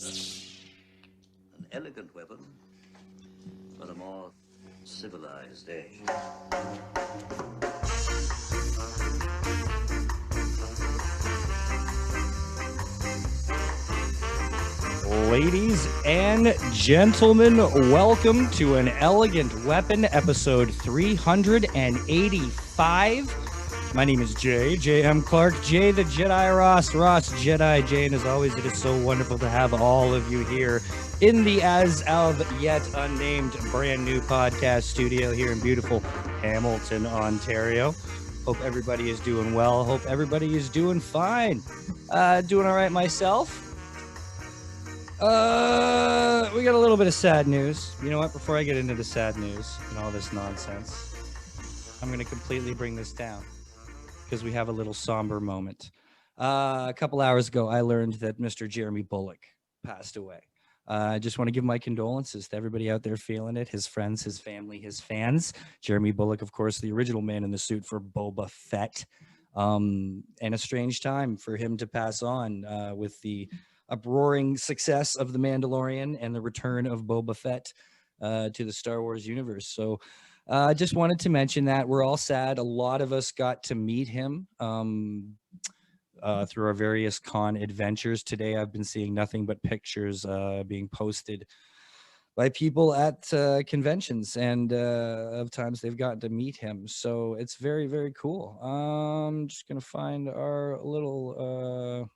An elegant weapon for a more civilized age. Ladies and gentlemen, welcome to An Elegant Weapon, episode 385. My name is J.M. Clark, J the Jedi Ross Jedi J, and as always, it is so wonderful to have all of you here in the as of yet unnamed brand new podcast studio here in beautiful Hamilton, Ontario. Hope everybody is doing well. Hope everybody is doing fine. Doing all right myself. We got a little bit of sad news. You know what? Before I get into the sad news and all this nonsense, I'm going to completely bring this down because we have a little somber moment. A couple hours ago, I learned that Mr. Jeremy Bulloch passed away. I just want to give my condolences to everybody out there feeling it, his friends, his family, his fans. Jeremy Bulloch, of course, the original man in the suit for Boba Fett. And a strange time for him to pass on with the uproaring success of The Mandalorian and the return of Boba Fett to the Star Wars universe. So I just wanted to mention that we're all sad. A lot of us got to meet him through our various con adventures. Today, I've been seeing nothing but pictures being posted by people at conventions and of times they've gotten to meet him. So it's very, very cool. I'm just going to find our little...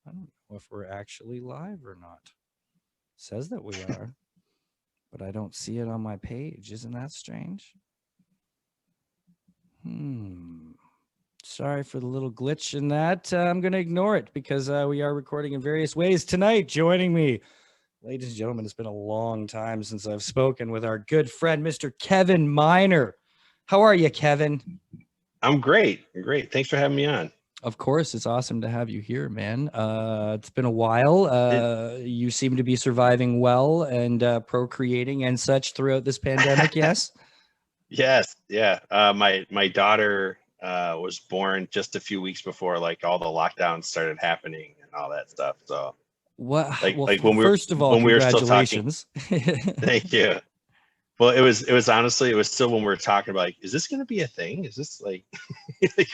I don't know if we're actually live or not. It says that we are, but I don't see it on my page. Isn't that strange? Sorry for the little glitch in that. I'm going to ignore it because we are recording in various ways tonight. Joining me, ladies and gentlemen, it's been a long time since I've spoken with our good friend, Mr. Kevin Miner. How are you, Kevin? I'm great. Great. Thanks for having me on. Of course, it's awesome to have you here, man. It's been a while. You seem to be surviving well and procreating and such throughout this pandemic, yes? Yes. Yeah. My daughter was born just a few weeks before like all the lockdowns started happening and all that stuff. So what? first of all, congratulations. We were still talking, thank you. Well, it was honestly, it was still when we were talking about like, is this going to be a thing? Is this like, like,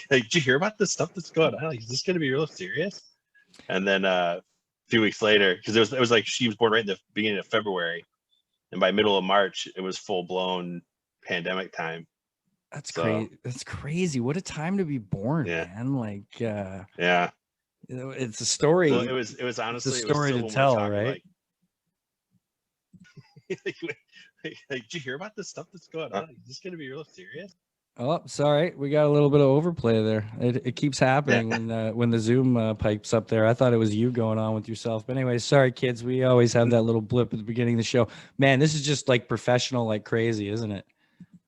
did you hear about this stuff that's going on? Like, is this going to be real serious? And then a few weeks later, because it was like she was born right in the beginning of February, and by middle of March, it was full blown pandemic time. That's crazy. That's crazy. What a time to be born, man! Like, yeah, it's a story. Well, it was honestly it's a story to tell, right? Like, did you hear about this stuff that's going on? Is this going to be real serious? Oh, sorry. We got a little bit of overplay there. It keeps happening when the Zoom pipes up there. I thought it was you going on with yourself. But anyway, sorry, kids. We always have that little blip at the beginning of the show. Man, this is just like professional like crazy, isn't it?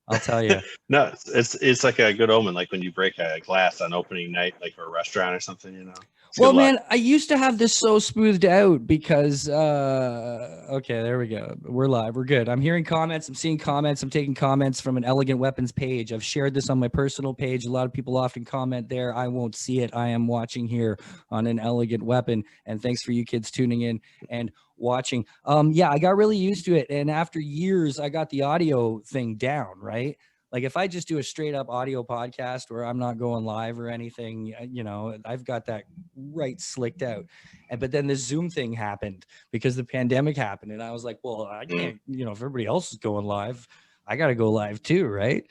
I'll tell you. No, it's like a good omen, like when you break a glass on opening night, like for a restaurant or something, you know. Well, man, I used to have this so smoothed out because, okay, there we go. We're live. We're good. I'm hearing comments. I'm seeing comments. I'm taking comments from an Elegant Weapons page. I've shared this on my personal page. A lot of people often comment there. I won't see it. I am watching here on An Elegant Weapon. And thanks for you kids tuning in and watching. Yeah, I got really used to it. And after years, I got the audio thing down, right? Like if I just do a straight up audio podcast where I'm not going live or anything, you know, I've got that right slicked out. But then the Zoom thing happened because the pandemic happened. And I was like, well, I can't, you know, if everybody else is going live, I got to go live too. Right.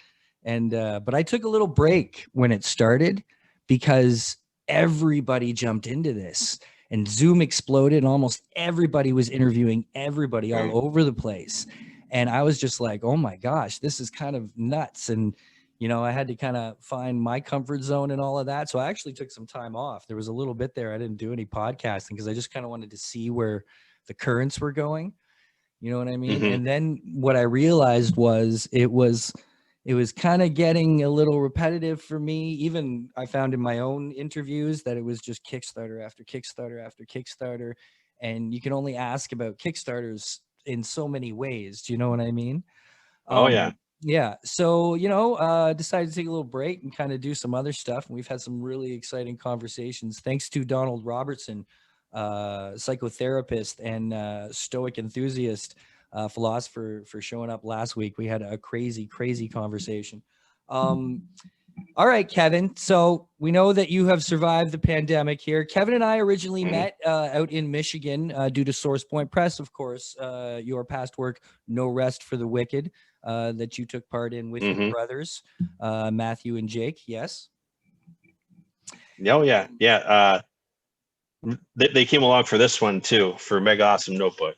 And, but I took a little break when it started because everybody jumped into this and Zoom exploded and almost everybody was interviewing everybody all over the place. And I was just like, oh my gosh, this is kind of nuts. And, you know, I had to kind of find my comfort zone and all of that. So I actually took some time off. There was a little bit there. I didn't do any podcasting because I just kind of wanted to see where the currents were going. You know what I mean? And then what I realized was it was kind of getting a little repetitive for me. Even I found in my own interviews that it was just Kickstarter after Kickstarter after Kickstarter. And you can only ask about Kickstarters in so many ways. Do you know what I mean? Yeah. So, you know, decided to take a little break and kind of do some other stuff. And we've had some really exciting conversations. Thanks to Donald Robertson psychotherapist and stoic enthusiast, philosopher, for showing up last week. We had a crazy conversation. All right, Kevin. So we know that you have survived the pandemic here. Kevin and I originally met out in Michigan due to Source Point Press, of course, your past work, No Rest for the Wicked, that you took part in with your brothers, Matthew and Jake. Yes. Oh, yeah. Yeah. They came along for this one, too, for Mega Awesome Notebook.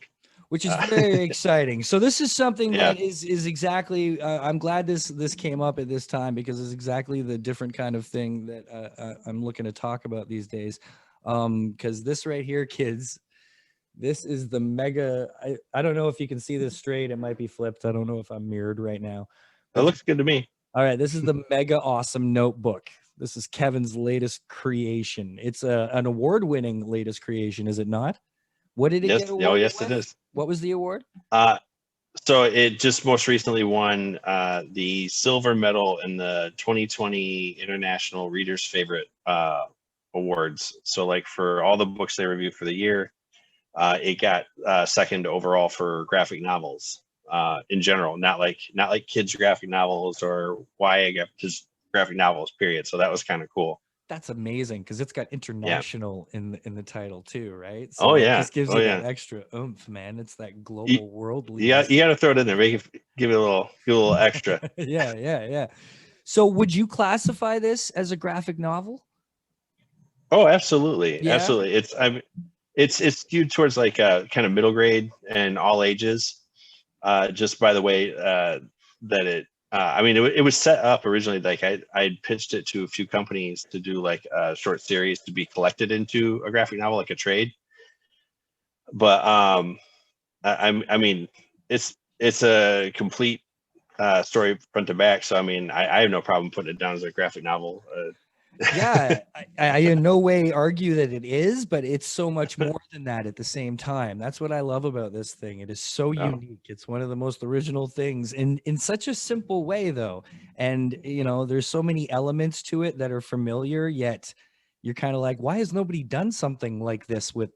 Which is very exciting. So this is something Yeah. that is exactly, I'm glad this came up at this time, because it's exactly the different kind of thing that I'm looking to talk about these days. Because this right here, kids, this is the mega, I don't know if you can see this straight. It might be flipped. I don't know if I'm mirrored right now. That looks good to me. All right, this is the Mega Awesome Notebook. This is Kevin's latest creation. It's an award-winning latest creation, is it not? What did it get awarded? Oh, yes, with? it is. What was the award? So it just most recently won the silver medal in the 2020 International Reader's Favorite Awards. So like for all the books they reviewed for the year, it got second overall for graphic novels in general, not like kids graphic novels or YA graphic novels, period. So that was kind of cool. That's amazing, because it's got international in the title too, right? So it just gives you that extra oomph, man. It's that global worldly. Yeah, you got to throw it in there, give it a little extra. yeah. So would you classify this as a graphic novel? Oh, absolutely, yeah? Absolutely. It's skewed towards like kind of middle grade and all ages. Just by the way that it. It was set up originally, like I pitched it to a few companies to do like a short series to be collected into a graphic novel, like a trade. But it's a complete story front to back. So I have no problem putting it down as a graphic novel. Yeah, I in no way argue that it is, but it's so much more than that at the same time. That's what I love about this thing. It is so unique. It's one of the most original things in such a simple way, though. And, there's so many elements to it that are familiar, yet you're kind of like, why has nobody done something like this with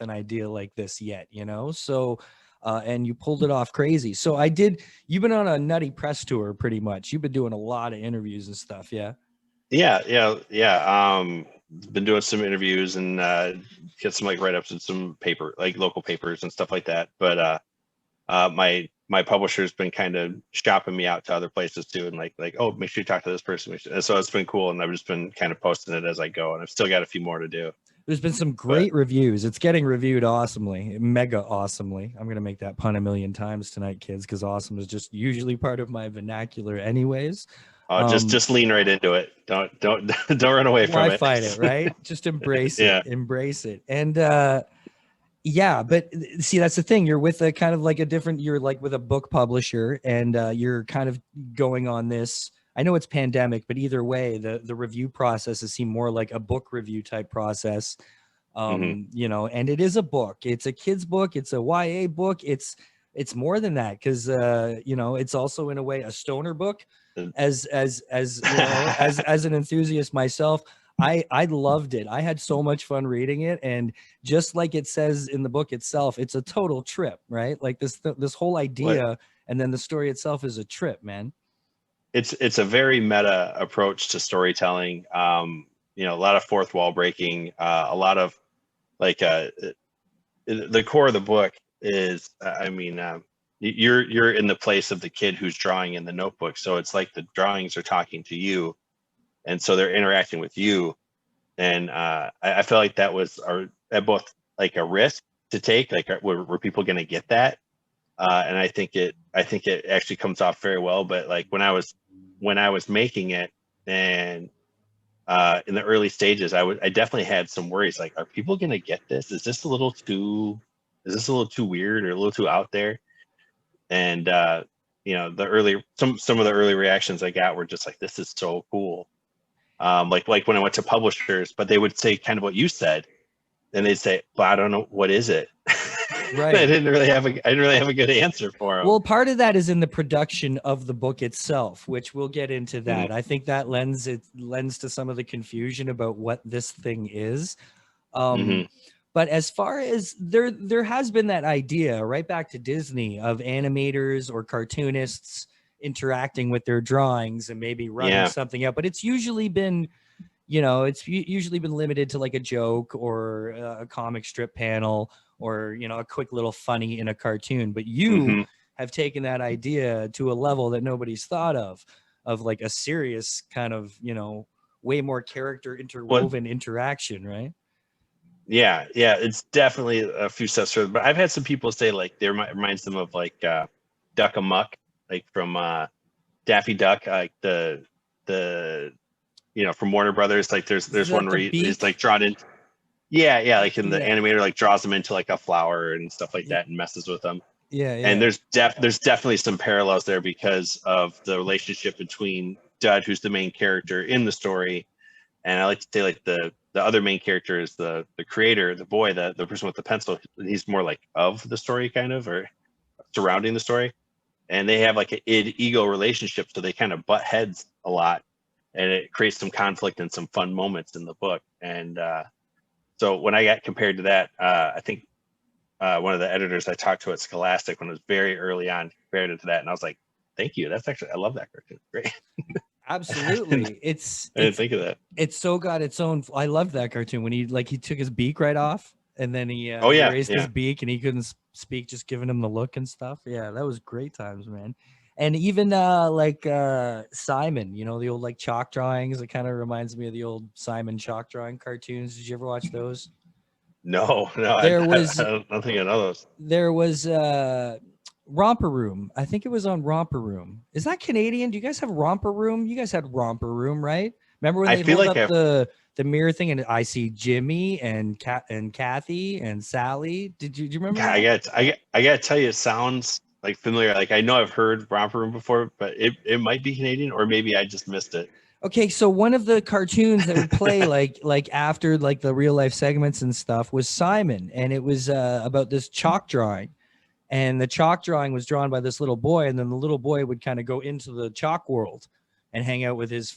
an idea like this yet, So, and you pulled it off crazy. So you've been on a nutty press tour pretty much. You've been doing a lot of interviews and stuff, yeah? Yeah. Been doing some interviews and get some like write-ups in some paper, like local papers and stuff like that. But my publisher's been kind of shopping me out to other places too, and like, oh, make sure you talk to this person. And so it's been cool, and I've just been kind of posting it as I go, and I've still got a few more to do. There's been some great reviews. It's getting reviewed awesomely, mega awesomely. I'm going to make that pun a million times tonight, kids, because awesome is just usually part of my vernacular anyways. Just lean right into it. Don't run away from it. Why fight it, right? Just embrace it. Embrace it. And but see, that's the thing. You're with you're like with a book publisher, and you're kind of going on this. I know it's pandemic, but either way, the review process has seemed more like a book review type process. And it is a book. It's a kid's book. It's a YA book. It's more than that, because it's also in a way a stoner book. As an enthusiast myself, I loved it. I had so much fun reading it, and just like it says in the book itself, it's a total trip, right? Like this whole idea, and then the story itself is a trip, man. It's a very meta approach to storytelling. A lot of fourth wall breaking, a lot of like the core of the book is you're in the place of the kid who's drawing in the notebook. So it's like the drawings are talking to you, and so they're interacting with you. And I feel like that was both like a risk to take, like were people going to get that? And I think it actually comes off very well. But like when I was making it, and in the early stages, I definitely had some worries. Like, are people going to get this? Is this a little too weird or a little too out there? And some of the early reactions I got were just like, this is so cool. Like when I went to publishers, but they would say kind of what you said, and they'd say, "Well, I don't know, what is it?" Right. I didn't really have a good answer for them. Well, part of that is in the production of the book itself, which we'll get into that. I think that lends to some of the confusion about what this thing is. But as far as there has been that idea right back to Disney of animators or cartoonists interacting with their drawings and maybe running something out. But it's usually been, it's usually been limited to like a joke or a comic strip panel or, a quick little funny in a cartoon. But you have taken that idea to a level that nobody's thought of like a serious kind of, way more character interwoven interaction, right? Yeah, it's definitely a few steps further. But I've had some people say like it reminds them of like Duck Amuck, like from Daffy Duck, like the from Warner Brothers. Like there's one where he's like drawn in. Yeah, like in the animator like draws them into like a flower and stuff like that and messes with them. Yeah. And there's definitely some parallels there because of the relationship between Dud, who's the main character in the story, and I like to say like the other main character is the creator, the boy, the person with the pencil. He's more like of the story kind of, or surrounding the story. And they have like an id-ego relationship, so they kind of butt heads a lot, and it creates some conflict and some fun moments in the book. And so when I got compared to that, I think one of the editors I talked to at Scholastic when it was very early on compared it to that, and I was like, "Thank you. That's actually I love that cartoon. Great." Absolutely. I didn't think of that. It's so got its own. I loved that cartoon when he took his beak right off and then he raised his beak and he couldn't speak, just giving him the look and stuff. Yeah, that was great times, man. And even Simon, the old like chalk drawings. It kind of reminds me of the old Simon chalk drawing cartoons. Did you ever watch those? No, I don't think I know those. There was Romper Room. I think it was on Romper Room. Is that Canadian? Do you guys have Romper Room? You guys had Romper Room, right? Remember when they hold up the mirror thing and I see Jimmy and Kathy and Sally? Do you remember? Yeah, I got to tell you, it sounds like familiar. Like I know I've heard Romper Room before, but it might be Canadian or maybe I just missed it. Okay, so one of the cartoons that would play like after like the real life segments and stuff was Simon, and it was about this chalk drawing. And the chalk drawing was drawn by this little boy, and then the little boy would kind of go into the chalk world and hang out with his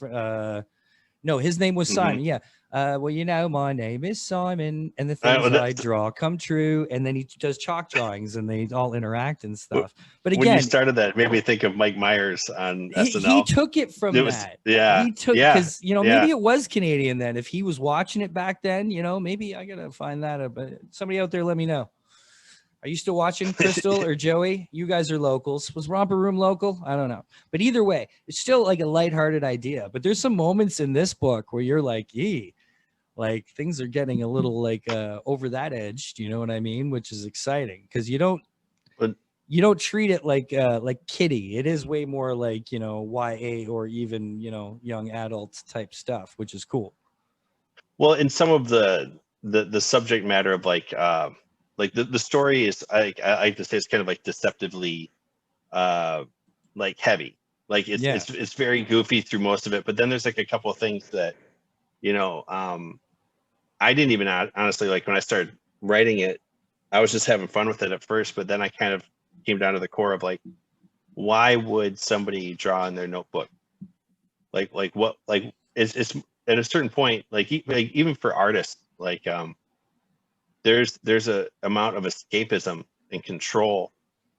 his name was Simon. Yeah. Well, my name is Simon, and the things I draw come true. And then he does chalk drawings, and they all interact and stuff. But again, when you started that, it made me think of Mike Myers on SNL. He took it from that. Yeah. He took because maybe it was Canadian then. If he was watching it back then, maybe I gotta find that. But somebody out there, let me know. Are you still watching, Crystal or Joey? You guys are locals. Was Romper Room local? I don't know. But either way, it's still like a lighthearted idea. But there's some moments in this book where you're like, like things are getting a little like over that edge. Do you know what I mean? Which is exciting because you don't treat it like kiddie. It is way more like, YA or even, young adult type stuff, which is cool. Well, in some of the subject matter of like the story is I like to say it's kind of like deceptively like heavy. Like it's very goofy through most of it, but then there's like a couple of things that I didn't even honestly like when I started writing it. I was just having fun with it at first, but then I kind of came down to the core of like, why would somebody draw in their notebook? Like what? Like it's at a certain point, like even for artists, like there's a amount of escapism and control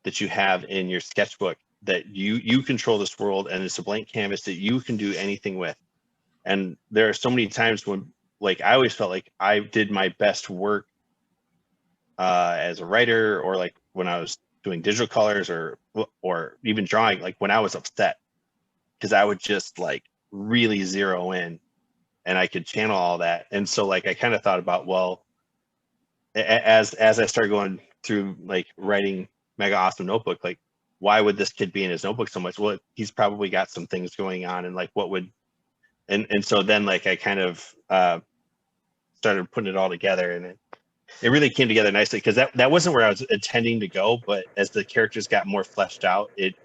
that you have in your sketchbook that you control this world, and it's a blank canvas that you can do anything with. And there are so many times when like I always felt like I did my best work as a writer, or like when I was doing digital colors or even drawing, like when I was upset, because I would just like really zero in and I could channel all that. And so like I kind of thought about, well, as I started going through like writing Mega Awesome Notebook, like why would this kid be in his notebook so much? Well, he's probably got some things going on, and like what would and so then like I kind of started putting it all together, and it really came together nicely, because that wasn't where I was intending to go, but as the characters got more fleshed out, it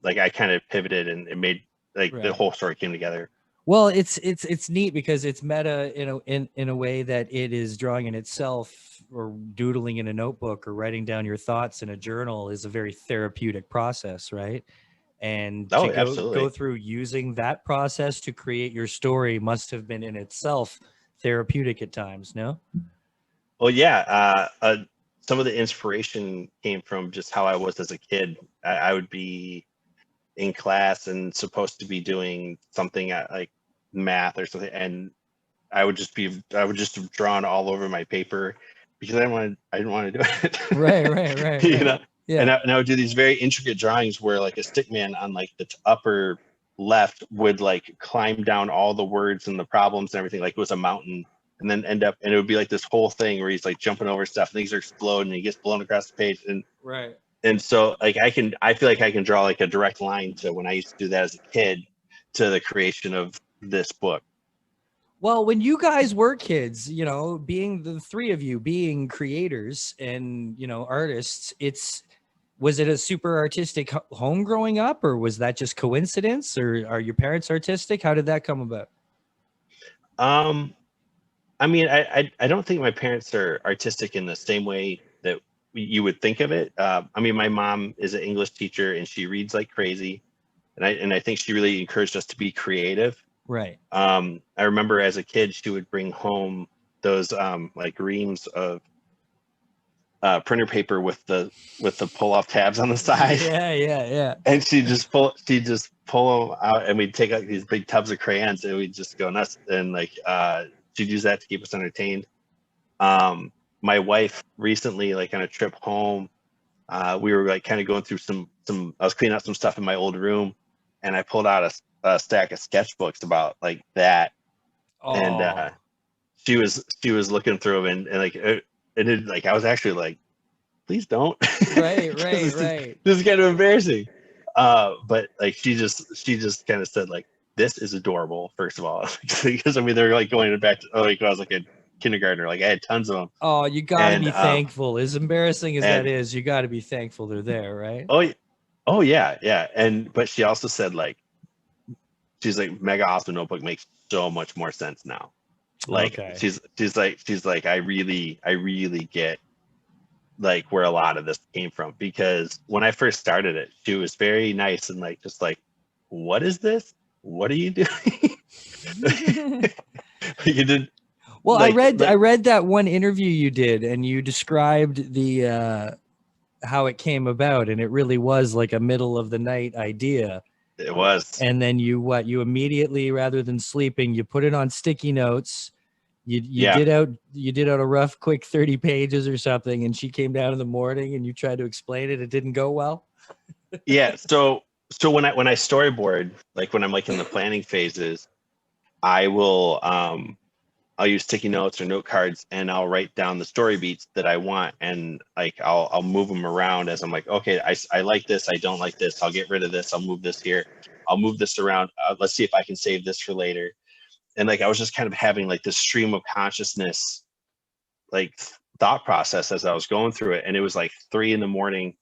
like I kind of pivoted and it made like the whole story came together. Well, it's neat because it's meta in a way that it is drawing in itself, or doodling in a notebook, or writing down your thoughts in a journal is a very therapeutic process, right? And to go through using that process to create your story must have been in itself therapeutic at times, no? Well, yeah. Some of the inspiration came from just how I was as a kid. I would be in class and supposed to be doing something at like math or something, and I would just have drawn all over my paper because I didn't want to do it. Right. You know, Yeah. and I would do these very intricate drawings where like a stick man on like the upper left would like climb down all the words and the problems and everything like it was a mountain, and then end up, and it would be like this whole thing where he's like jumping over stuff, things are exploding, and he gets blown across the page, Right. and so like I feel like I can draw like a direct line to when I used to do that as a kid to the creation of this book. Well, when you guys were kids, you know, being the three of you being creators and, you know, artists, was it a super artistic home growing up, or was that just coincidence, or are your parents artistic? How did that come about? I mean, I don't think my parents are artistic in the same way that you would think of it. I mean, my mom is an English teacher and she reads like crazy, and I think she really encouraged us to be creative. Right. I remember as a kid, she would bring home those like reams of printer paper with the pull off tabs on the side. Yeah. And she'd just pull them out, and we'd take like these big tubs of crayons, and we'd just go nuts. And like she'd use that to keep us entertained. My wife recently, like on a trip home, we were like kind of going through some. I was cleaning out some stuff in my old room, and I pulled out a stack of sketchbooks about like that. Oh. And she was looking through them, and like like I was actually like, please don't. Right. This is kind of embarrassing. But like she just kind of said like, this is adorable, first of all. Because I mean they're like going back to like when I was like a kindergartner, like I had tons of them. Oh, you gotta be thankful. As embarrassing as that is, you gotta be thankful they're there, right? Oh yeah. But she also said like, she's like, Mega Awesome Notebook makes so much more sense now. Like okay. she's like I really get like where a lot of this came from, because when I first started it, she was very nice and like just like, what is this? What are you doing? You did. Well, like, I read that one interview you did, and you described the how it came about, and it really was like a middle of the night idea. It was. And then you immediately, rather than sleeping, you put it on sticky notes. You did out a rough quick 30 pages or something, and she came down in the morning and you tried to explain it. It didn't go well. Yeah. So when I storyboard, like when I'm like in the planning phases, I will I'll use sticky notes or note cards, and I'll write down the story beats that I want, and like I'll move them around as I'm like, okay, I like this, I don't like this, I'll get rid of this, I'll move this here, I'll move this around, let's see if I can save this for later. And like I was just kind of having like this stream of consciousness like thought process as I was going through it, and it was like 3 a.m,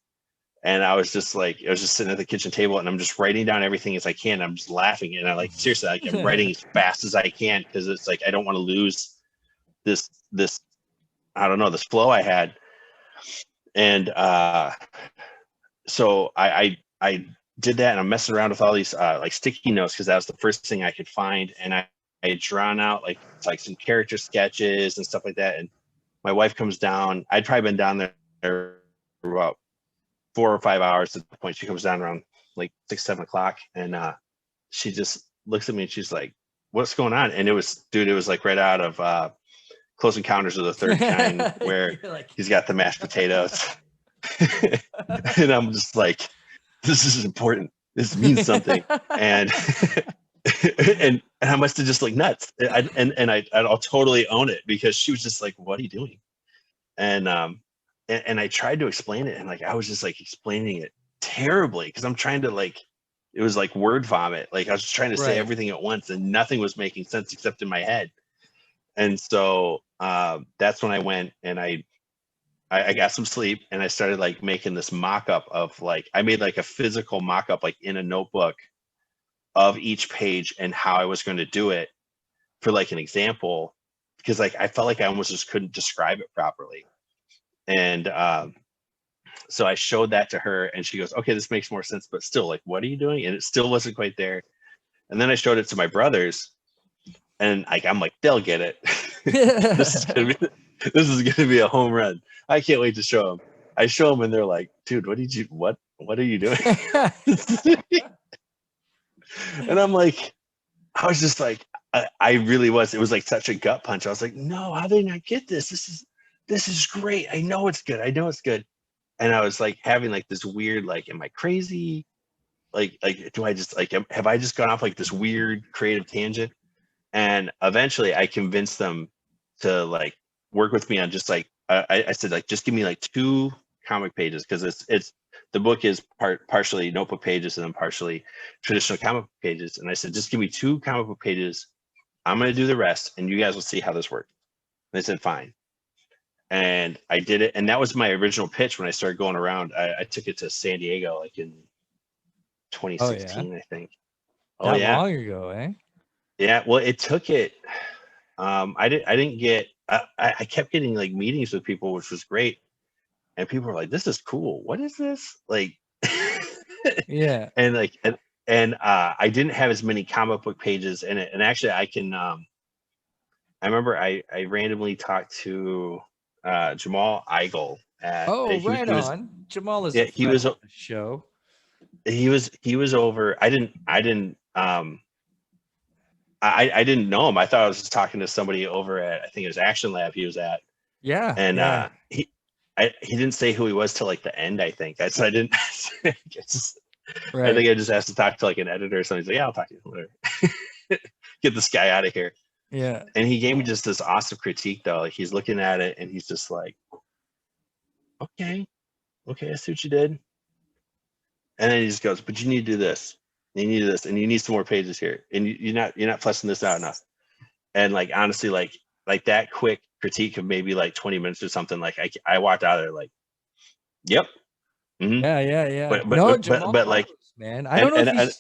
and I was just sitting at the kitchen table, and I'm just writing down everything as I can. I'm just laughing, and I like seriously, like I'm writing as fast as I can, because it's like I don't want to lose this I don't know, this flow I had. And so I did that, and I'm messing around with all these like sticky notes, because that was the first thing I could find, and I had drawn out like some character sketches and stuff like that. And my wife comes down. I'd probably been down there for about 4 or 5 hours at the point. She comes down around like 6, 7 o'clock, and she just looks at me and she's like, what's going on? And it was like right out of Close Encounters of the Third Kind, where like, he's got the mashed potatoes. And I'm just like, this is important, this means something. And and I must have just like nuts. I'll totally own it, because she was just like, what are you doing? And I tried to explain it, and like I was just like explaining it terribly, because I'm trying to like, it was like word vomit. Like I was just trying to say everything at once, and nothing was making sense except in my head. And so that's when I went and I got some sleep, and I started like making this mock-up of like, I made like a physical mock-up like in a notebook of each page and how I was going to do it for like an example, because like I felt like I almost just couldn't describe it properly. And so I showed that to her, and she goes, okay, this makes more sense, but still, like, what are you doing? And it still wasn't quite there. And then I showed it to my brothers, and like I'm like, they'll get it. This is gonna be a home run. I can't wait to show them. I show them and they're like, dude, what are you doing? And I'm like, I was just like, I really was. It was like such a gut punch. I was like, no, how did I not get this? This is great. I know it's good. I know it's good. And I was like having like this weird, like, am I crazy? Like, do I just like, have I just gone off like this weird creative tangent? And eventually I convinced them to like work with me on just like, I said, like, just give me like 2 comic pages. Cause it's the book is partially notebook pages and then partially traditional comic book pages. And I said, just give me 2 comic book pages. I'm going to do the rest and you guys will see how this works. And they said, fine. And I did it. And that was my original pitch when I started going around. I took it to San Diego, like in 2016, I think. Oh, That yeah. long ago, eh? Yeah. Well, it took it. I didn't get, I kept getting like meetings with people, which was great. And people were like, this is cool. What is this? Like, Yeah. and like, and I didn't have as many comic book pages in it. And actually I can, I remember I randomly talked to Jamal Eigel at, Oh, he right was, on. Jamal is yeah, a friend of the show. he was over. I didn't I didn't know him. I thought I was just talking to somebody over at, I think it was Action Lab he was at. Yeah. And yeah. he didn't say who he was till like the end, I think. I didn't Right. I think I just asked to talk to like an editor or something. He's like, yeah, I'll talk to you. Whatever. Get this guy out of here. Yeah. And he gave me just this awesome critique though. Like he's looking at it and he's just like, okay, I see what you did. And then he just goes, but you need to do this. You need this, and you need some more pages here. And you're not fleshing this out enough. And like honestly, like that quick critique of maybe like 20 minutes or something. Like I walked out of there like, yep. Mm-hmm. Yeah. But like, man, I don't know if he's...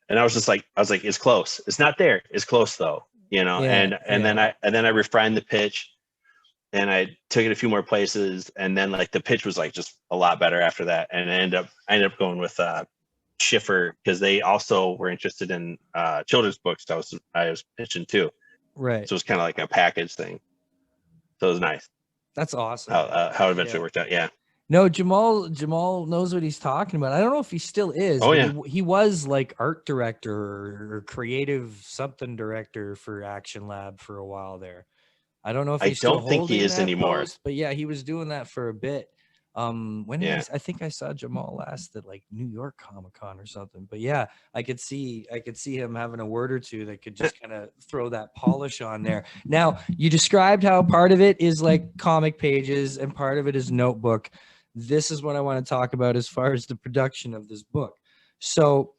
and I was just like, it's close. It's not there. It's close though, you know. Yeah, and then I refined the pitch, and I took it a few more places, and then like the pitch was like just a lot better after that. And I ended up going with Schiffer because they also were interested in children's books. I was pitching too. Right. So it was kind of like a package thing. So it was nice. That's awesome. How it eventually worked out. Yeah. No, Jamal knows what he's talking about. I don't know if he still is. Oh, yeah. He was like art director or creative something director for Action Lab for a while there. I don't know if he's still holding that. I don't think he is anymore. But yeah, he was doing that for a bit. I think I saw Jamal last at like New York Comic-Con or something. But yeah, I could see him having a word or two that could just kind of throw that polish on there. Now, you described how part of it is like comic pages and part of it is notebook. This is what I want to talk about as far as the production of this book. So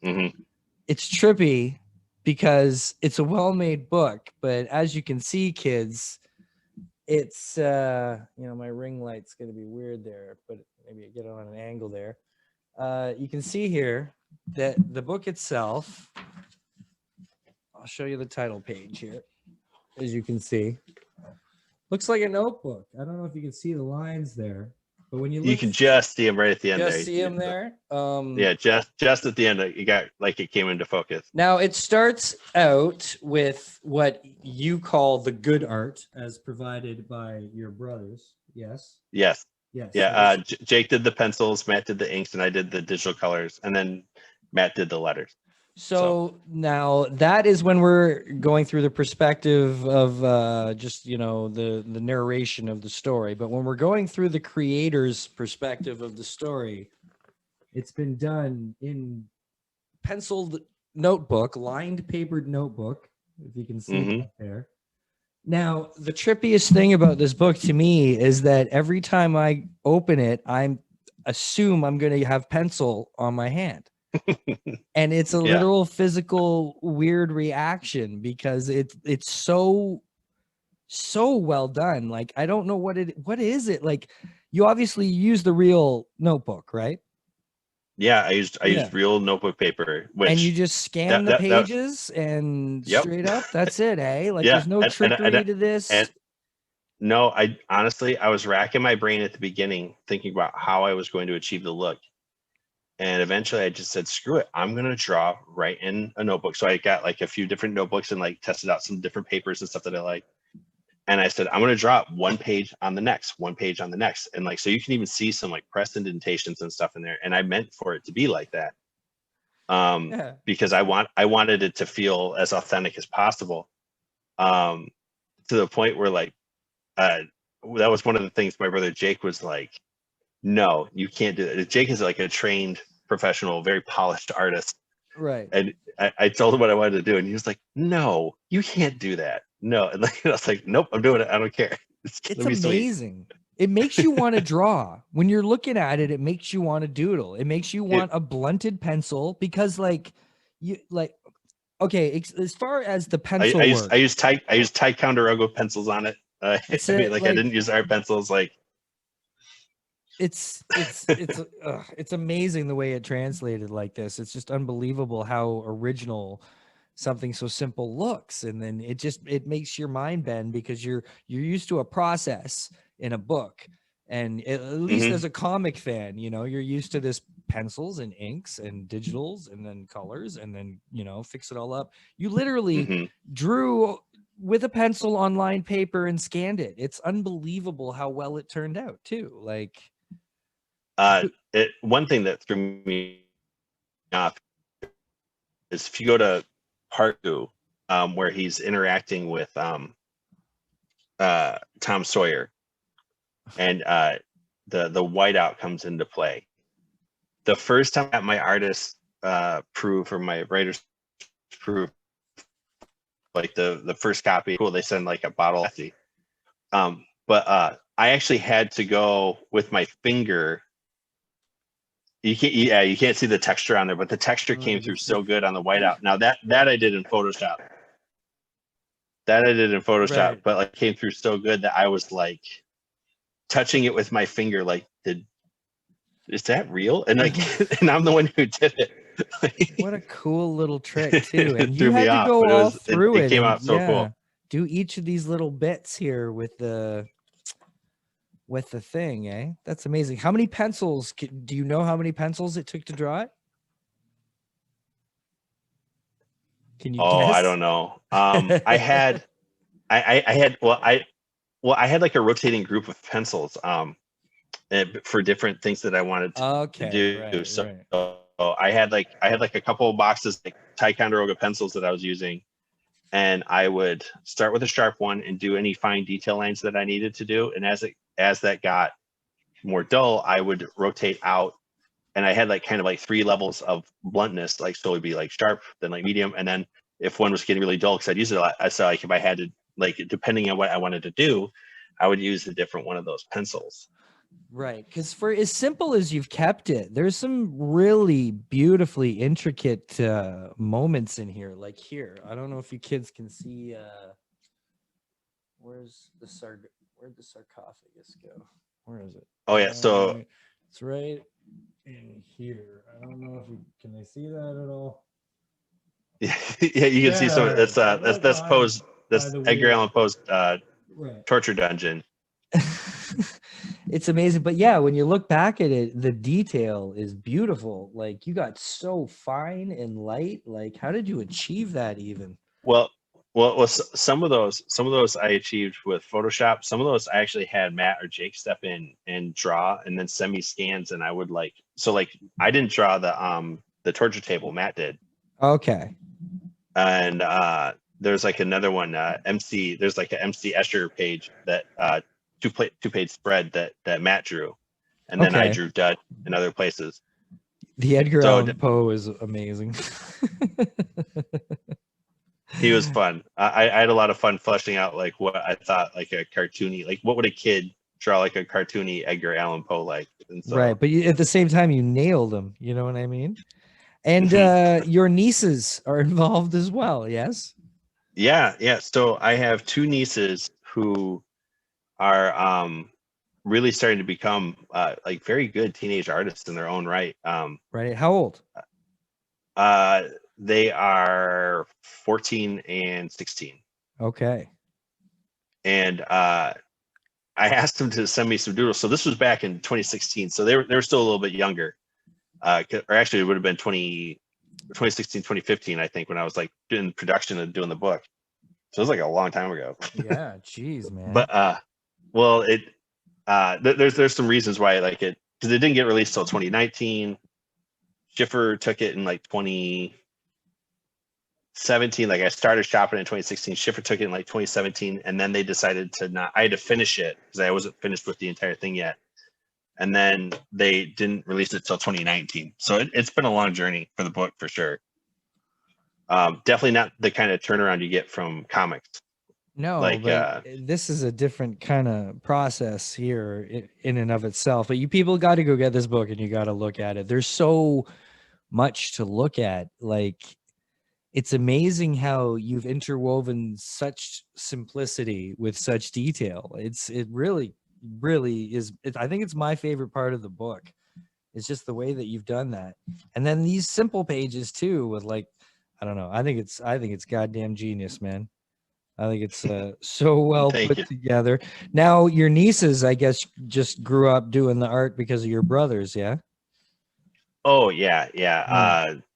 It's trippy because it's a well-made book, but as you can see, kids, it's my ring light's going to be weird there, but maybe I get it on an angle there. You can see here that the book itself, I'll show you the title page here. As you can see, looks like a notebook. I don't know if you can see the lines there, but when you can just see them right at the end. Just see them there. Yeah, just at the end, you got like it came into focus. Now it starts out with what you call the good art, as provided by your brothers. Yes. Yes. Yes. Yeah. Jake did the pencils, Matt did the inks, and I did the digital colors, and then Matt did the letters. So now that is when we're going through the perspective of just, the narration of the story. But when we're going through the creator's perspective of the story, it's been done in penciled notebook, lined papered notebook, if you can see that there. Now, the trippiest thing about this book to me is that every time I open it, I assume I'm going to have pencil on my hand. And it's a literal physical weird reaction because it's so well done. Like, I don't know what is it? Like, you obviously use the real notebook, right? Yeah, I used real notebook paper, and you just scan the pages and straight up, that's it, eh? Like, there's no trickery to this. No, I honestly, I was racking my brain at the beginning thinking about how I was going to achieve the look. And eventually I just said, screw it. I'm going to draw right in a notebook. So I got like a few different notebooks and like tested out some different papers and stuff that I like. And I said, I'm going to drop one page on the next, one page on the next. And like, so you can even see some like press indentations and stuff in there. And I meant for it to be like that. Yeah. Because I wanted it to feel as authentic as possible. To the point where like, that was one of the things my brother Jake was like, no, you can't do that. Jake is like a trained professional, very polished artist. Right. And I told him what I wanted to do. And he was like, no, you can't do that. No. And like, I was like, nope, I'm doing it. I don't care. It's It's gonna be sweet. amazing. It makes you want to draw. When you're looking at it, it makes you want to doodle. It makes you want a blunted pencil because like you like okay, as far as the pencil work. I use Ticonderoga pencils on it. I mean, like I didn't use art pencils. Like it's amazing the way it translated like this. It's just unbelievable how original something so simple looks, and then it makes your mind bend because you're used to a process in a book, and at least as a comic fan, you know, you're used to this pencils and inks and digitals and then colors and then, you know, fix it all up. You literally drew with a pencil on lined paper and scanned it. It's unbelievable how well it turned out too. Like one thing that threw me off is if you go to part 2, where he's interacting with Tom Sawyer, and the whiteout comes into play. The first time at my artist proof or my writer's proof, like the first copy, cool, they send like a bottle. But I actually had to go with my finger. You can't see the texture on there, but the texture came through so good on the whiteout. Now that I did in Photoshop. Right. But like came through so good that I was like touching it with my finger, like, is that real? And like, and I'm the one who did it. What a cool little trick too. And Threw you me had to off, go but all through it it. came And out so cool. do each of these little bits here with the thing, eh? That's amazing. How many pencils do you know how many pencils it took to draw it? Can you guess? I don't know. I had like a rotating group of pencils for different things that I wanted to do. Right, So right. I had like a couple of boxes like Ticonderoga pencils that I was using, and I would start with a sharp one and do any fine detail lines that I needed to do. And as that got more dull, I would rotate out, and I had like kind of like 3 levels of bluntness. Like, so it'd be like sharp, then like medium, and then if one was getting really dull, because I'd use it a lot, I saw like if I had to, like, depending on what I wanted to do, I would use a different one of those pencils. Right, because for as simple as you've kept it, there's some really beautifully intricate moments in here. Like here, I don't know if you kids can see. Where'd the sarcophagus go? Where is it? Oh yeah, so it's right in here. I don't know if can they see that at all? yeah, you can see some. That's Poe's. That's Edgar Allan Poe's torture dungeon. It's amazing, but yeah, when you look back at it, the detail is beautiful. Like, you got so fine and light. Like, how did you achieve that even? Well, some of those I achieved with Photoshop. Some of those I actually had Matt or Jake step in and draw, and then send me scans, and I would like I didn't draw the torture table. Matt did. Okay. And there's like another one, MC. There's like an MC Escher page that 2-page spread that Matt drew, and then I drew Dud in other places. The Edgar Allan Poe is amazing. He was fun. I had a lot of fun fleshing out like what I thought like a cartoony, like what would a kid draw like a cartoony Edgar Allan Poe like. And so, right, but at the same time you nailed him. You know what I mean? And your nieces are involved as well, yes? Yeah. So I have 2 nieces who are really starting to become like very good teenage artists in their own right. Right. How old? They are 14 and 16. Okay. And I asked them to send me some doodles. So this was back in 2016. So they were still a little bit younger. Or actually it would have been 2016, 2015, I think, when I was like doing production and doing the book. So it was like a long time ago. Yeah, jeez, man. But well, it there's some reasons why I like it, because it didn't get released till 2019. Schiffer took it in like 2017. Like I started shopping in 2016. Schiffer took it in like 2017, and then they decided to not. I had to finish it because I wasn't finished with the entire thing yet. And then they didn't release it till 2019. So it's been a long journey for the book for sure. Definitely not the kind of turnaround you get from comics. No, Like, but this is a different kind of process here in and of itself. But you people got to go get this book and you got to look at it. There's so much to look at. Like, it's amazing how you've interwoven such simplicity with such detail. It really is. I think it's my favorite part of the book. It's just the way that you've done that. And then these simple pages too, with like, I don't know. I think it's goddamn genius, man. I think it's so well Thank put you. together. Now, your nieces, I guess, just grew up doing the art because of your brothers, yeah? oh yeah.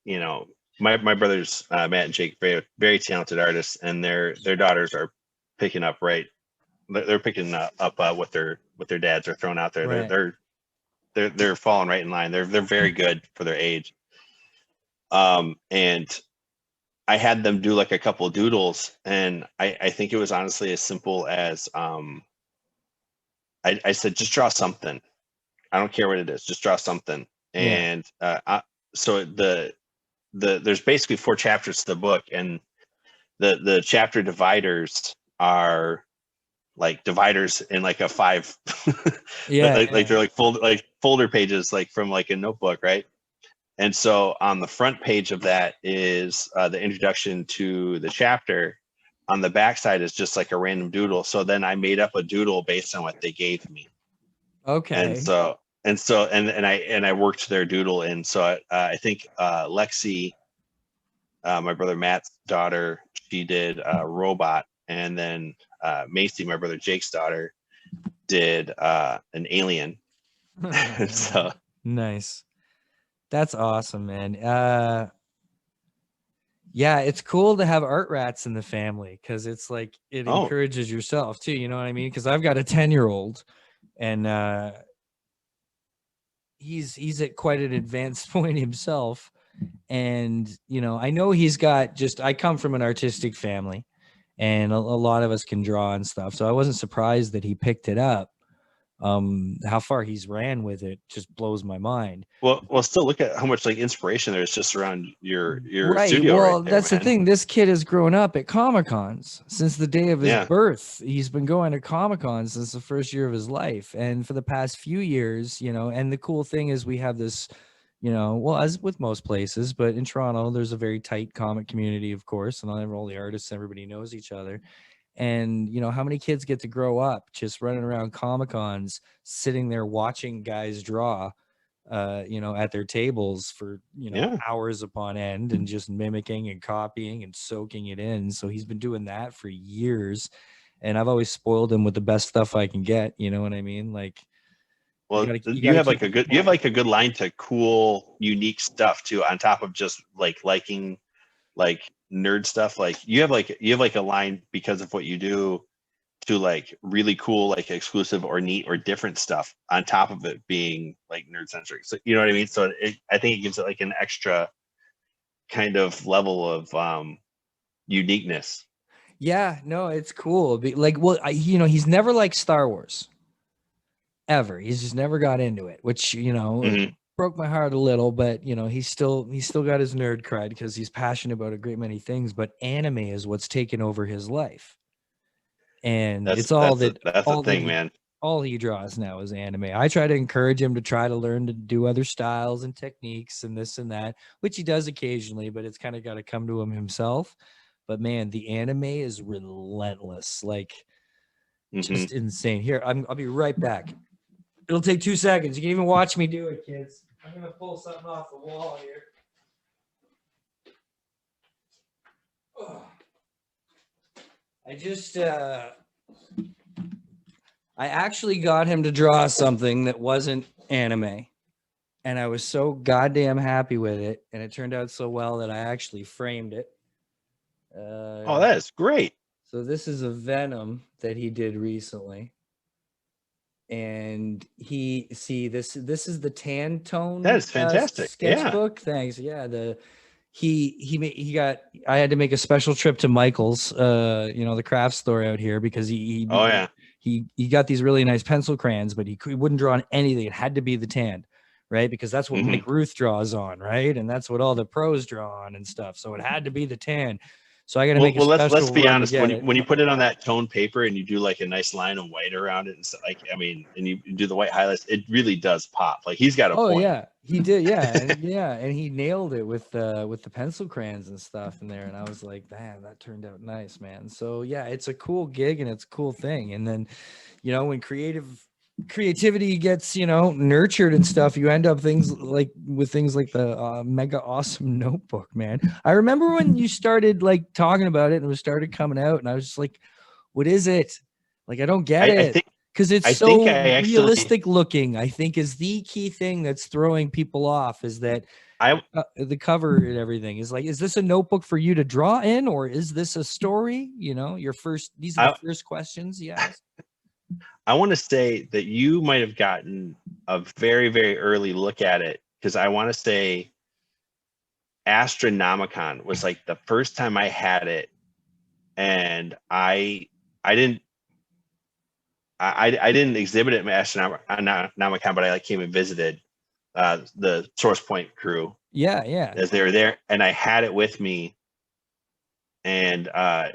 You know, my brothers Matt and Jake, very very talented artists, and their daughters are picking up they're picking up what their dads are throwing out there. Right. They're falling right in line. They're very good for their age. And I had them do like a couple of doodles, and I think it was honestly as simple as I said, just draw something. I don't care what it is, just draw something. Yeah. And so there's basically 4 chapters to the book, and the chapter dividers are like dividers in like a 5 Yeah. like they're like folder pages, like from like a notebook, right? And so on the front page of that is the introduction to the chapter. On the back side is just like a random doodle. So then I made up a doodle based on what they gave me. Okay. And I worked their doodle in. So I think Lexi, my brother Matt's daughter, she did a robot, and then Macy, my brother Jake's daughter, did an alien. So nice. That's awesome, man. Yeah, it's cool to have art rats in the family because it's like it encourages yourself too. You know what I mean? Because I've got a 10-year-old, and he's at quite an advanced point himself. And you know, I know he's got just. I come from an artistic family, and a lot of us can draw and stuff. So I wasn't surprised that he picked it up. How far he's ran with it just blows my mind. well still look at how much like inspiration there is just around your Right. studio. Well, right there, that's man. the thing. This kid has grown up at Comic-Cons since the day of his Yeah. birth. He's been going to Comic-Cons since the first year of his life. And for the past few years, you know, and the cool thing is we have this, you know, well, as with most places, but in Toronto, there's a very tight comic community, of course, and all the artists, everybody knows each other. And you know, how many kids get to grow up just running around Comic-Cons, sitting there watching guys draw, you know, at their tables for, you know, Yeah. hours upon end, and just mimicking and copying and soaking it in. So he's been doing that for years, and I've always spoiled him with the best stuff I can get. You know what I mean? Like, Well, you you gotta have like keep a good, you have like a good line to cool, unique stuff too, on top of just like liking like nerd stuff. Like you have like a line because of what you do to like really cool, like exclusive or neat or different stuff on top of it being like nerd centric. So you know what I mean? So I think it gives it like an extra kind of level of uniqueness. Yeah, no, it's cool. Like, well, you know, he's never liked Star Wars ever. He's just never got into it, which, you know, Mhm. broke my heart a little. But you know, he's still got his nerd cred because he's passionate about a great many things. But anime is what's taken over his life, and it's all that's the all that thing, man. all he draws now is anime. I try to encourage him to try to learn to do other styles and techniques and this and that, which he does occasionally, but it's kind of got to come to him himself. But man, the anime is relentless, like just insane. Here, I'll be right back. It'll take 2 seconds. You can even watch me do it, kids. I'm gonna pull something off the wall here. Oh. I actually got him to draw something that wasn't anime, and I was so goddamn happy with it, and it turned out so well that I actually framed it. Oh, that is great. So this is a Venom that he did recently. And this is the tan tone That is fantastic. Yeah. sketchbook. Thanks. Yeah, he got, I had to make a special trip to Michael's, the craft store out here, because Oh yeah. he got these really nice pencil crayons, but he wouldn't draw on anything. It had to be the tan, right? Because that's what Mike Ruth draws on, right? And that's what all the pros draw on and stuff. So it had to be the tan. So I got to make a special let's be run honest. to get When you put it on that tone paper and you do like a nice line of white around it, and so, like, I mean, and you do the white highlights, it really does pop. Like, he's got a point. Yeah, he did. Yeah, and he nailed it with the pencil crayons and stuff in there. And I was like, man, that turned out nice, man. So yeah, it's a cool gig and it's a cool thing. And then, when creativity gets nurtured and stuff, you end up with things like the mega awesome notebook, man. I remember when you started like talking about it and it started coming out, and I was just like, what is it? Like, I don't get it, because it's so realistic looking. I think is the key thing that's throwing people off, is that the cover and everything is like, is this a notebook for you to draw in, or is this a story? These are the first questions you ask. I want to say that you might have gotten a very, very early look at it, because I want to say Astronomicon was like the first time I had it, and I didn't exhibit it at Astronomicon, but I like came and visited the Source Point crew. Yeah. As they were there, and I had it with me. And I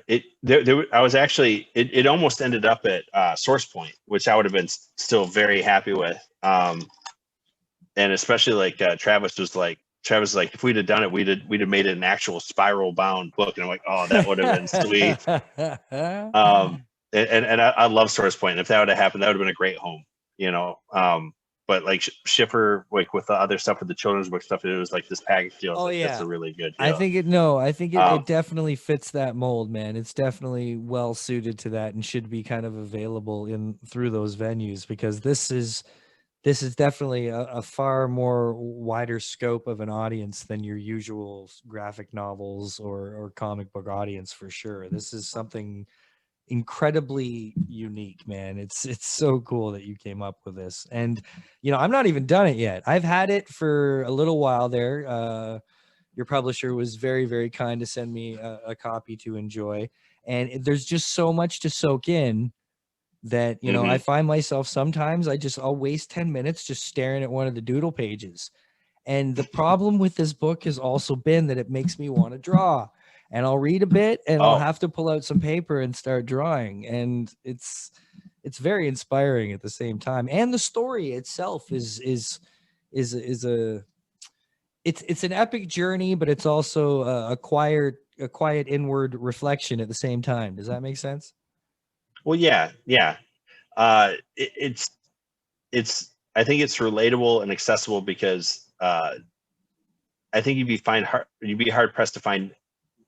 was actually, it almost ended up at Source Point, which I would have been still very happy with. And especially like Travis was like, if we'd have done it, we'd have made it an actual spiral bound book. And I'm like, oh, that would have been sweet. And I love Source Point. And if that would have happened, that would have been a great home, but like Schiffer, like with the other stuff, with the children's book stuff, it was like this package deal. Oh, yeah. That's a really good deal. I think it definitely fits that mold, man. It's definitely well suited to that and should be kind of available through those venues, because this is definitely a far more wider scope of an audience than your usual graphic novels or comic book audience, for sure. This is something incredibly unique, man. It's so cool that you came up with this. And I'm not even done it yet. I've had it for a little while there. Your publisher was very, very kind to send me a copy to enjoy, and there's just so much to soak in that I find myself sometimes I'll waste 10 minutes just staring at one of the doodle pages. And the problem with this book has also been that it makes me want to draw. And I'll read a bit and I'll have to pull out some paper and start drawing. And it's very inspiring at the same time. And the story itself is an epic journey, but it's also a quiet inward reflection at the same time. Does that make sense? Well, yeah. I think it's relatable and accessible, because I think you'd be hard pressed to find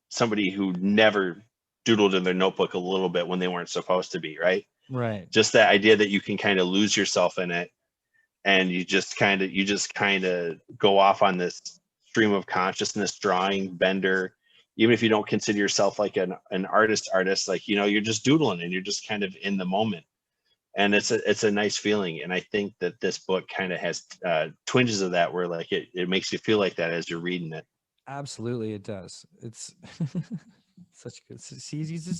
somebody who never doodled in their notebook a little bit when they weren't supposed to be, right? Just that idea that you can kind of lose yourself in it, and you just kind of go off on this stream of consciousness, drawing, bender. Even if you don't consider yourself like an artist, like, you're just doodling and you're just kind of in the moment. And it's a nice feeling. And I think that this book kind of has twinges of that, where like it makes you feel like that as you're reading it. Absolutely, it does. It's such good.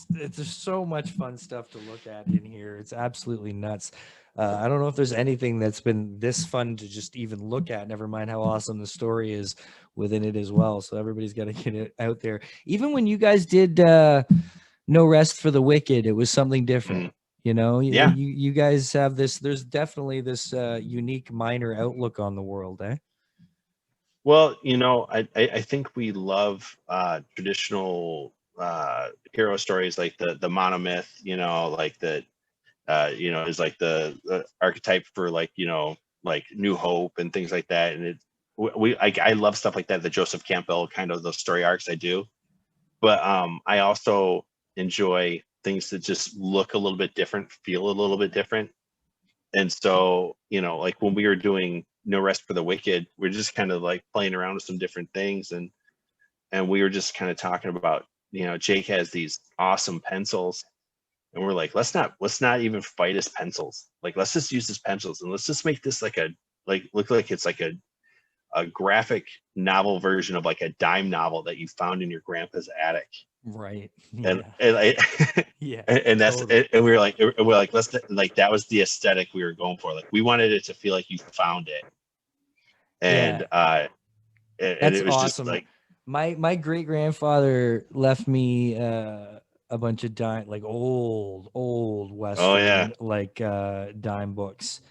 There's so much fun stuff to look at in here. It's absolutely nuts. I don't know if there's anything that's been this fun to just even look at, never mind how awesome the story is within it as well. So everybody's got to get it out there. Even when you guys did No Rest for the Wicked, it was something different. You guys have this, there's definitely this unique minor outlook on the world, eh? Well, I think we love traditional hero stories, like the monomyth, like the is like the archetype for like New Hope and things like that. And I love stuff like that, the Joseph Campbell kind of those story arcs. I do, but I also enjoy things that just look a little bit different, feel a little bit different. And so like when we were doing No Rest for the Wicked, we're just kind of like playing around with some different things, and we were just kind of talking about Jake has these awesome pencils, and we're like, let's not even fight his pencils. Like, let's just use his pencils, and let's just make this look like it's like a graphic novel version of like a dime novel that you found in your grandpa's attic. Right. And Yeah. I, Yeah. and that's Totally. and we were like that was the aesthetic we were going for. Like, we wanted it to feel like you found it. And That's it was just awesome. like, My great grandfather left me a bunch of old oh Western yeah, dime books,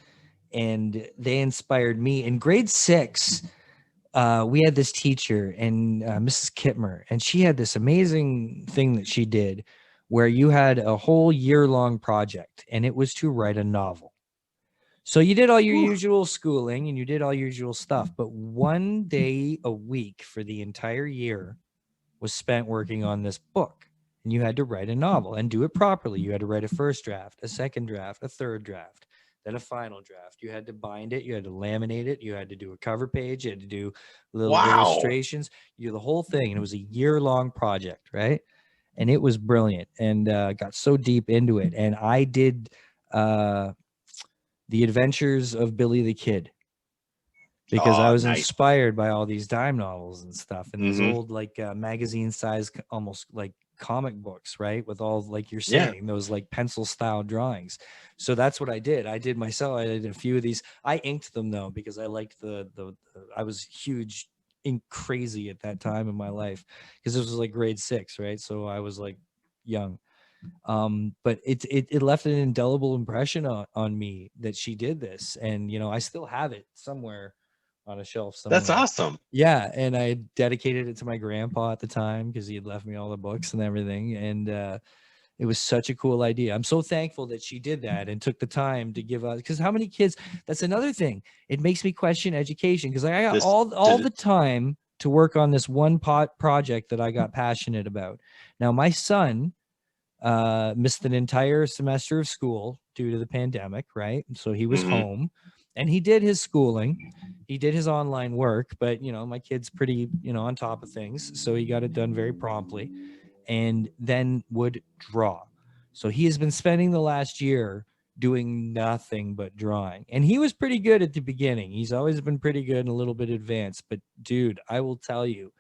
and they inspired me. In grade 6, we had this teacher, and Mrs. Kittmer, and she had this amazing thing that she did where you had a whole year-long project, and it was to write a novel. So you did all your usual schooling and you did all your usual stuff, but one day a week for the entire year was spent working on this book. And you had to write a novel and do it properly. You had to write a first draft, a second draft, a third draft, then a final draft. You had to bind it, you had to laminate it, you had to do a cover page, you had to do little wow. illustrations, the whole thing. And it was a year-long project, right? And it was brilliant, and got so deep into it. And I did The Adventures of Billy the Kid, because I was Nice. inspired by all these dime novels and stuff, and these Mhm. old magazine size, almost like comic books, right? With all, like you're Yeah. saying, those like pencil style drawings. So that's what I did. I did a few of these. I inked them though, because I liked I was huge ink crazy at that time in my life, because this was like grade 6, right? So I was like young. But it left an indelible impression on me that she did this, and I still have it somewhere on a shelf somewhere. That's awesome. Yeah, and I dedicated it to my grandpa at the time, because he had left me all the books and everything, and it was such a cool idea. I'm so thankful that she did that and took the time to give us, because how many kids? That's another thing. It makes me question education, because I got all the time to work on this one project that I got passionate about. Now my son missed an entire semester of school due to the pandemic, right? So he was home, and he did his schooling, he did his online work, but my kid's pretty on top of things, so he got it done very promptly, and then would draw. So he has been spending the last year doing nothing but drawing, and he was pretty good at the beginning. He's always been pretty good and a little bit advanced, but dude, I will tell you,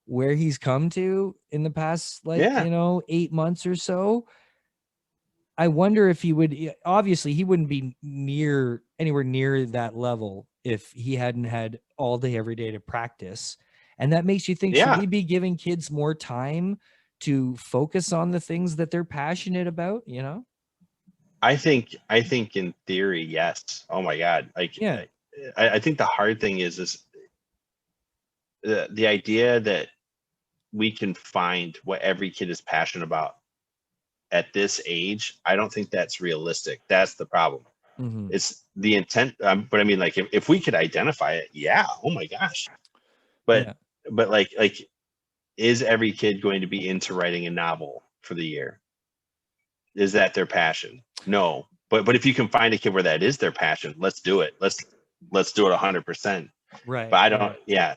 where he's come to in the past 8 months or so, I wonder if he would, obviously he wouldn't be anywhere near that level if he hadn't had all day every day to practice. And that makes you think, should we be giving kids more time to focus on the things that they're passionate about? I think in theory, yes. Oh my God. Like, Yeah. I think the hard thing is the idea that we can find what every kid is passionate about at this age. I don't think that's realistic. That's the problem. It's the intent. But I mean, like, if we could identify it, yeah. Oh my gosh. But like, is every kid going to be into writing a novel for the year? Is that their passion? No. But if you can find a kid where that is their passion, let's do it. Let's do it 100%. Right. But I don't. Yeah.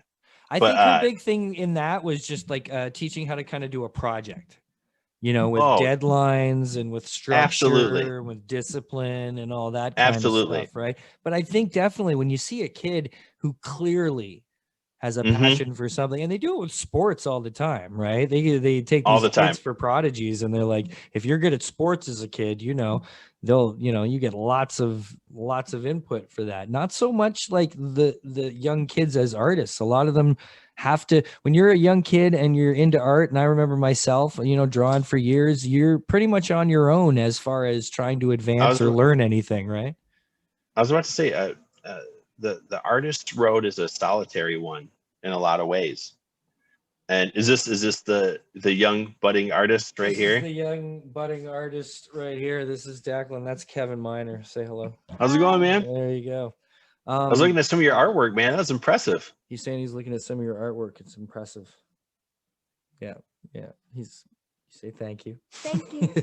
I think her big thing in that was just like teaching how to kind of do a project, with deadlines and with structure, and with discipline and all that kind of stuff, right? But I think definitely when you see a kid who clearly has a passion for something, and they do it with sports all the time, right? They take these kids for prodigies, and they're like, if you're good at sports as a kid, they'll you get lots of input for that. Not so much like the young kids as artists. A lot of them have to, when you're a young kid and you're into art, and I remember myself drawing for years, you're pretty much on your own as far as trying to advance or learn anything, right? I was about to say the artist's road is a solitary one in a lot of ways. And is this the young budding artist right here? This is the young budding artist right here. This is Declan. That's Kevin Miner. Say hello. How's it going, man? There you go. I was looking at some of your artwork, man. That's impressive. He's saying he's looking at some of your artwork. It's impressive. Yeah. You say thank you. Thank you.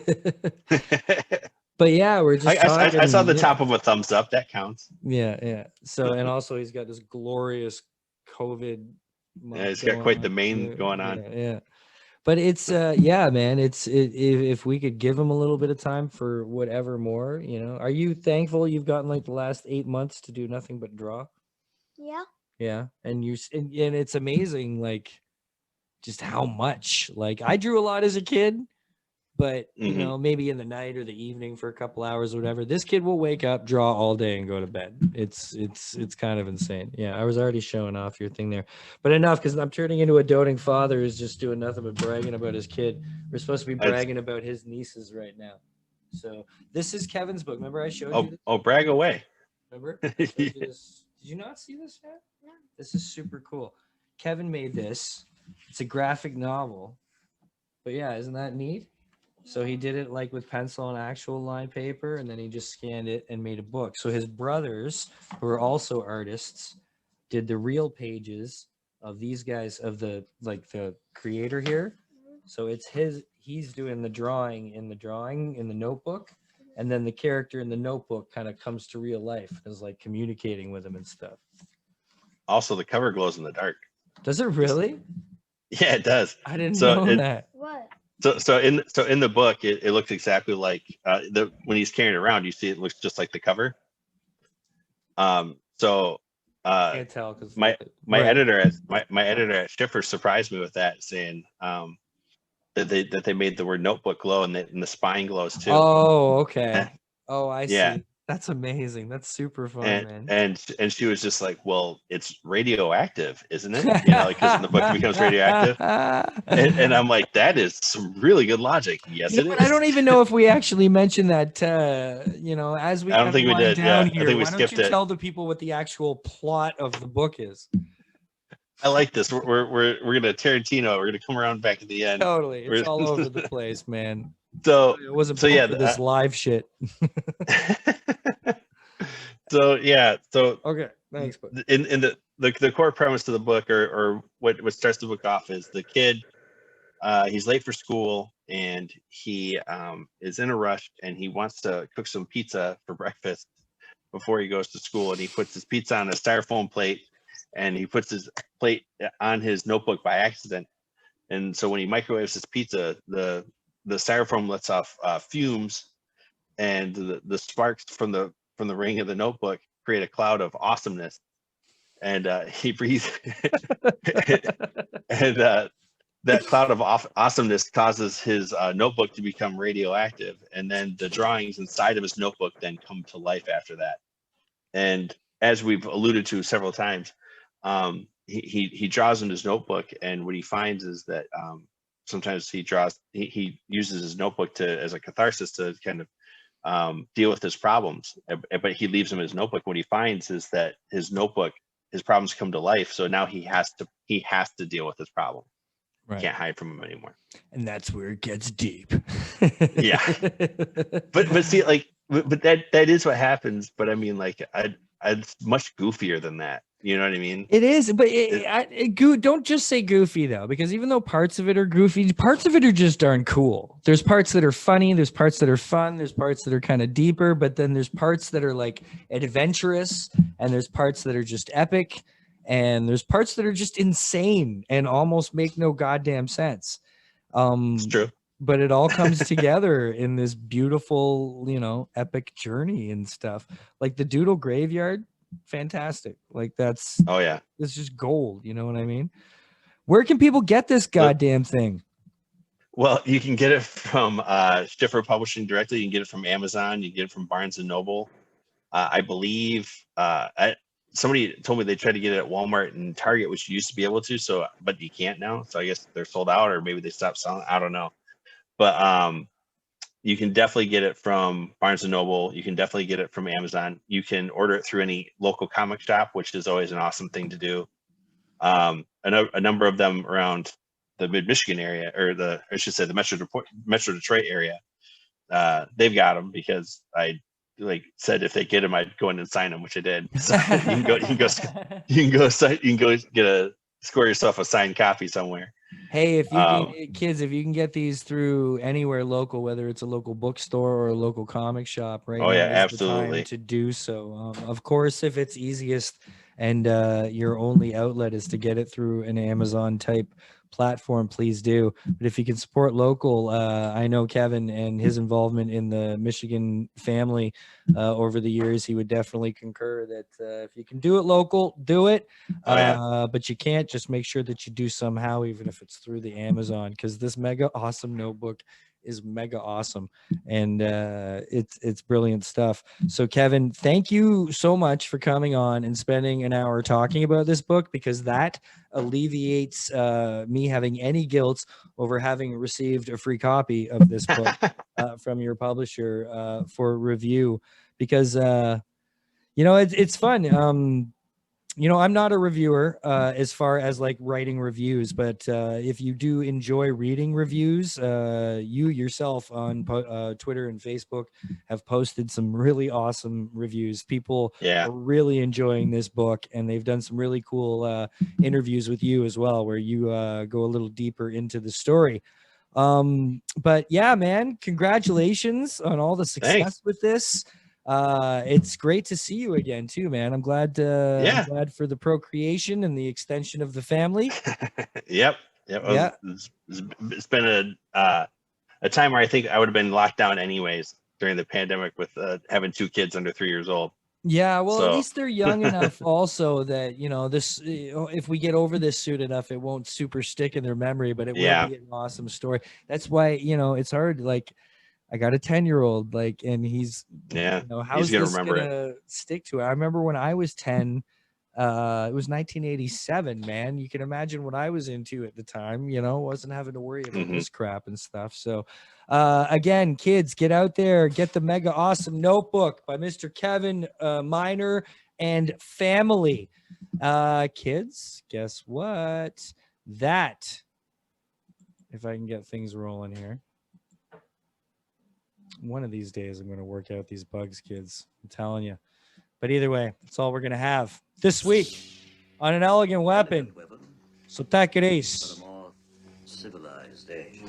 But yeah, we're just talking. I saw the top of a thumbs up. That counts. Yeah. So, and also he's got this glorious COVID. Yeah, he's got quite the mane going on. Yeah. But it's yeah, man. If we could give him a little bit of time for whatever more, Are you thankful you've gotten like the last 8 months to do nothing but draw? Yeah. Yeah, and it's amazing, like just how much. Like I drew a lot as a kid, but maybe in the night or the evening for a couple hours or whatever. This kid will wake up, draw all day, and go to bed. It's kind of insane. Yeah, I was already showing off your thing there, but enough, because I'm turning into a doting father who's just doing nothing but bragging about his kid. We're supposed to be bragging about his nieces right now. So this is Kevin's book. Remember I showed you this? Oh, brag away. Remember? I showed you this. Did you not see this yet? No. This is super cool. Kevin made this. It's a graphic novel. But yeah, isn't that neat? So he did it like with pencil and actual line paper, and then he just scanned it and made a book. So his brothers, who are also artists, did the real pages of these guys, of the creator here. So it's he's doing the drawing in the notebook, and then the character in the notebook kind of comes to real life, is like communicating with him and stuff. Also, the cover glows in the dark. Does it really? Yeah, it does. I didn't know that. What? So in the book, it looks exactly like when he's carrying it around, you see it looks just like the cover. So can't tell because my editor at Schiffer surprised me with that, saying that they made the word notebook glow, and the spine glows too. Oh, okay. Oh, I Yeah. see. That's amazing. That's super fun, man. And she was just like, well, it's radioactive, isn't it? Because in the book it becomes radioactive. And I'm like, that is some really good logic. Yes, it is. I don't even know if we actually mentioned that. As we I don't think we did. down I here, think we why skipped don't you it. tell the people what the actual plot of the book is? I like this. We're gonna Tarantino. We're gonna come around back at the end. Totally, it's all over the place, man. So it wasn't so yeah, for this live shit. So okay, thanks. But in the core premise of the book, or what starts the book off, is the kid. He's late for school, and he is in a rush, and he wants to cook some pizza for breakfast before he goes to school. And he puts his pizza on a styrofoam plate, and he puts his plate on his notebook by accident. And so when he microwaves his pizza, the styrofoam lets off fumes, and the sparks from the ring of the notebook create a cloud of awesomeness. And he breathes, and that cloud of awesomeness causes his notebook to become radioactive, and then the drawings inside of his notebook then come to life after that. And as we've alluded to several times, he draws in his notebook, and what he finds is that sometimes he uses his notebook as a catharsis to kind of deal with his problems, but he leaves them in his notebook. What he finds is that his problems come to life, so now he has to deal with his problem. Right. Can't hide from him anymore. And that's where it gets deep. Yeah. But see, like, but that is what happens. But I mean, like, it's much goofier than that. You know what I mean? It is, but don't just say goofy though, because even though parts of it are goofy, parts of it are just darn cool. There's parts that are funny, there's parts that are fun, there's parts that are kind of deeper, but then there's parts that are like adventurous, and there's parts that are just epic, and there's parts that are just insane and almost make no goddamn sense. It's true. But it all comes together in this beautiful, epic journey and stuff. Like the Doodle Graveyard, fantastic. Like it's just gold. You know what I mean? Where can people get this goddamn thing? Well, you can get it from Schiffer Publishing directly. You can get it from Amazon. You can get it from Barnes and Noble. I believe somebody told me they tried to get it at Walmart and Target, which you used to be able to. But you can't now. So I guess they're sold out, or maybe they stopped selling. I don't know. But you can definitely get it from Barnes and Noble. You can definitely get it from Amazon. You can order it through any local comic shop, which is always an awesome thing to do. A number of them around the Mid-Michigan area, or the Metro Detroit area, they've got them, because I said if they get them, I'd go in and sign them, which I did. So you can go score yourself a signed copy somewhere. Hey, if you can get these through anywhere local, whether it's a local bookstore or a local comic shop, right? Oh, yeah, now is the absolutely. time to do so. Of course, if it's easiest and your only outlet is to get it through an Amazon type platform, please do. But if you can support local, I know Kevin and his involvement in the Michigan family over the years, he would definitely concur that if you can do it local, do it. But you can't, just make sure that you do somehow, even if it's through the Amazon, because this mega awesome notebook is mega awesome, and it's brilliant stuff. So Kevin, thank you so much for coming on and spending an hour talking about this book, because that alleviates me having any guilt over having received a free copy of this book from your publisher for review, because it's fun. I'm not a reviewer as far as like writing reviews, but if you do enjoy reading reviews, you yourself on Twitter and Facebook have posted some really awesome reviews. People are really enjoying this book, and they've done some really cool interviews with you as well, where you go a little deeper into the story. But yeah, man, congratulations on all the success with this. It's great to see you again too, man. I'm glad I'm glad for the procreation and the extension of the family. Yep. It's been a time where I think I would have been locked down anyways during the pandemic with having 2 kids under 3 years old. Yeah, well, at least they're young enough also that, this, if we get over this soon enough, it won't super stick in their memory, but it will be an awesome story. That's why, it's hard. Like, I got a 10-year-old, like, and he's, how's this gonna stick to it? I remember when I was 10, it was 1987, man. You can imagine what I was into at the time, wasn't having to worry about this crap and stuff. So, again, kids, get out there, get the mega awesome notebook by Mr. Kevin Miner and family. Kids, guess what? That, if I can get things rolling here. One of these days, I'm going to work out these bugs, kids. I'm telling you. But either way, that's all we're going to have this week on An Elegant Weapon. So take it easy. But a more civilized age.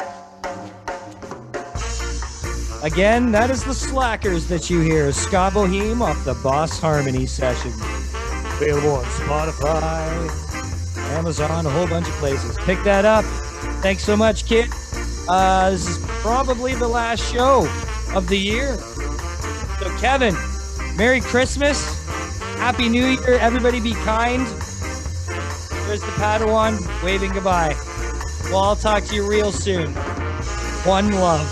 Again, that is the Slackers that you hear. Ska Boheme off the Boss Harmony session. Available on Spotify, Amazon, a whole bunch of places. Pick that up. Thanks so much, kid. This is probably the last show of the year. So Kevin, Merry Christmas, Happy New Year, everybody be kind. There's the Padawan waving goodbye. Well, I'll talk to you real soon. One love.